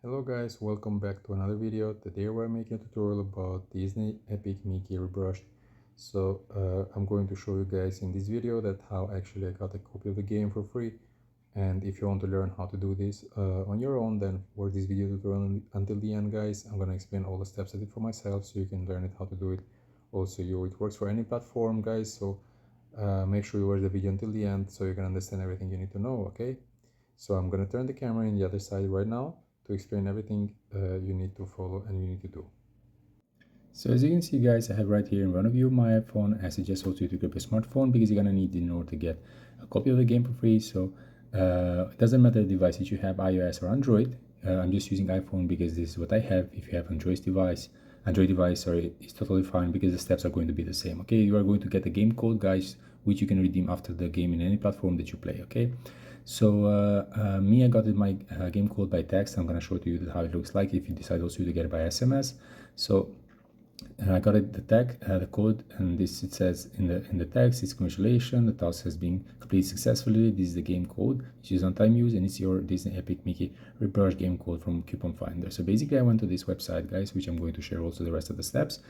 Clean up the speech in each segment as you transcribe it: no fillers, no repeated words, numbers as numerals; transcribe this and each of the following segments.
Hello guys, welcome back to another video. Today we're making a tutorial about Disney Epic Mickey Rebrushed. I'm going to show you guys in this video that how actually I got a copy of the game for free. And if you want to learn how to do this on your own, then watch this video tutorial until the end guys. I'm gonna explain all the steps I did for myself so you can learn it how to do it. Also, it works for any platform guys, so make sure you watch the video until the end so you can understand everything you need to know, okay? So I'm gonna turn the camera in the other side right now to explain everything you need to follow and you need to do. So as you can see guys, I have right here in front of you my iPhone. I suggest also you to grab a smartphone because you're gonna need it in order to get a copy of the game for free. So it doesn't matter the device that you have, iOS or Android. I'm just using iPhone because this is what I have. If you have Android device, sorry, it's totally fine because the steps are going to be the same. Okay, you are going to get a game code guys, which you can redeem after the game in any platform that you play. Okay, so I got my game code by text. I'm gonna show to you how it looks like if you decide also to get it by SMS. So I got it the code, and this it says in the text, it's congratulations, the task has been completed successfully. This is the game code, which is on time use, and it's your Disney Epic Mickey Rebrushed game code from Coupon Finder. So basically, I went to this website, guys, which I'm going to share also the rest of the steps.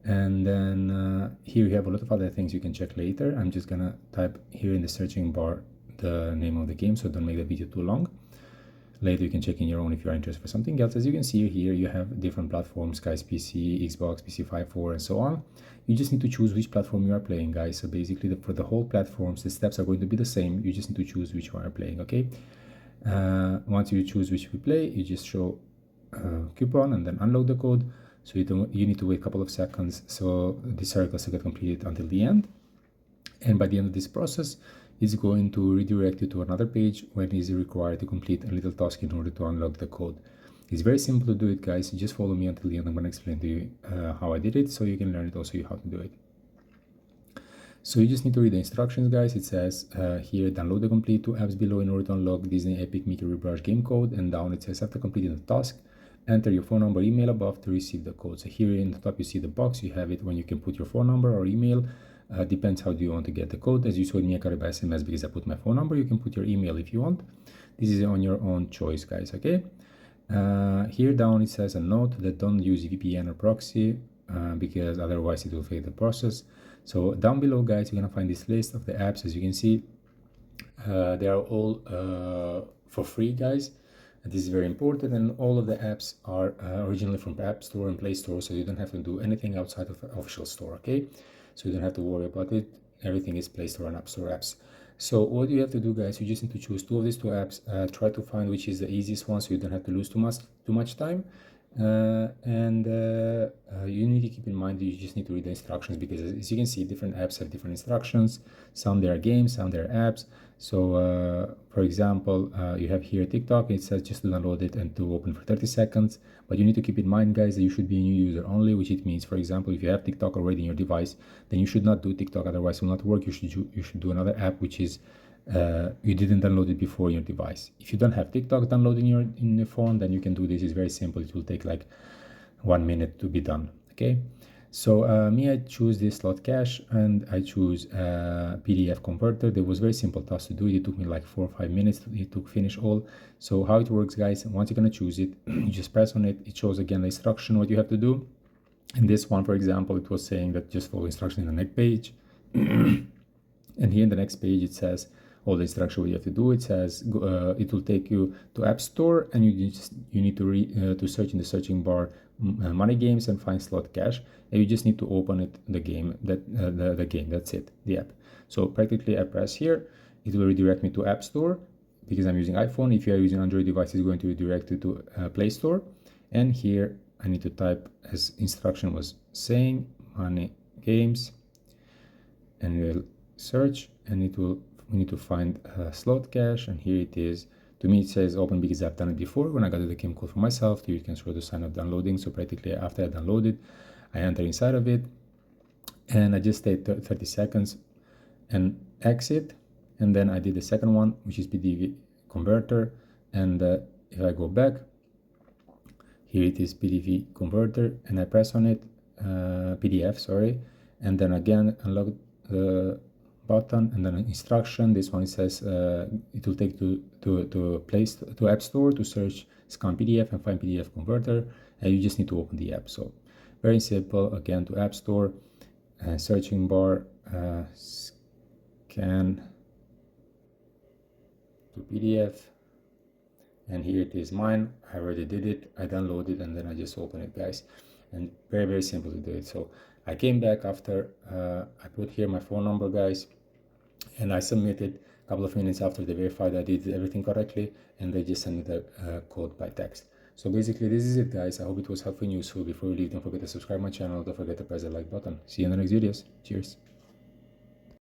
And then here you have a lot of other things you can check later. I'm just gonna type here in the searching bar the name of the game, so don't make the video too long. Later you can check in your own if you are interested for something else. As you can see here, you have different platforms, guys, PC, Xbox, PS5, 4, and so on. You just need to choose which platform you are playing, guys. So basically for the whole platforms, the steps are going to be the same. You just need to choose which one you are playing, okay? Once you choose which you play, you just show coupon and then unlock the code. So you need to wait a couple of seconds so the circles get completed until the end. And by the end of this process, it's going to redirect you to another page when it is required to complete a little task in order to unlock the code. It's very simple to do it, guys. Just follow me until the end. I'm going to explain to you how I did it so you can learn it also how to do it. So you just need to read the instructions, guys. It says here, download the complete 2 apps below in order to unlock Disney Epic Mickey Rebrushed game code, and down it says after completing the task, enter your phone number, email above to receive the code. So here in the top you see the box. You have it when you can put your phone number or email. Depends how do you want to get the code. As you saw in me, I got it by SMS because I put my phone number. You can put your email if you want. This is on your own choice, guys, okay? Here down it says a note that don't use VPN or proxy because otherwise it will fail the process. So down below, guys, you're gonna find this list of the apps. As you can see, they are all for free, guys. This is very important, and all of the apps are originally from App Store and Play Store, so you don't have to do anything outside of the official store, okay? So you don't have to worry about it. Everything is Play Store and App Store apps. So what you have to do, guys, you just need to choose 2 of these 2 apps. Try to find which is the easiest one so you don't have to lose too much time. You need to keep in mind that you just need to read the instructions because as you can see, different apps have different instructions. Some they are games, some they are apps. So for example, you have here TikTok. It says just to download it and to open for 30 seconds. But you need to keep in mind, guys, that you should be a new user only, which it means, for example, if you have TikTok already in your device, then you should not do TikTok, otherwise it will not work. You should do another app which is you didn't download it before your device. If you don't have TikTok downloaded in your phone, then you can do this. It's very simple. It will take like 1 minute to be done, okay? So I choose this slot cache and I choose PDF converter. There was very simple task to do it. It took me like 4 or 5 minutes to finish all. So how it works, guys, once you're gonna choose it, you just press on it. It shows again the instruction, what you have to do. In this one, for example, it was saying that just follow instruction in the next page. And here in the next page, it says all the instruction what you have to do. It says it will take you to App Store, and you need to search in the searching bar money games and find slot cache, and you just need to open the game the game. That's it, the app. So practically, I press here, it will redirect me to App Store because I'm using iPhone. If you are using Android device, it's going to redirect you to Play Store, and here I need to type as instruction was saying money games, and we'll search, and we need to find a slot cache, and here it is. To me it says open because I've done it before when I got the game code for myself. You can scroll to sign up downloading. So practically after I downloaded, I enter inside of it and I just stayed 30 seconds and exit, and then I did the second one, which is PDF converter, and if I go back, here it is PDF converter, and I press on it, PDF, sorry, and then again unlock the button, and then an instruction. This one, it says it will take to App Store to search scan PDF and find PDF converter, and you just need to open the app. So very simple. Again, to App Store, searching bar, scan to PDF, and here it is mine. I already did it. I downloaded and then I just open it, guys, and very simple to do it. So I came back after I put here my phone number, guys, and I submitted. A couple of minutes after they verified I did everything correctly, and they just sent me the code by text. So basically this is it, guys. I hope it was helpful and useful. Before you leave, don't forget to subscribe my channel, don't forget to press the like button. See you in the next videos. Cheers.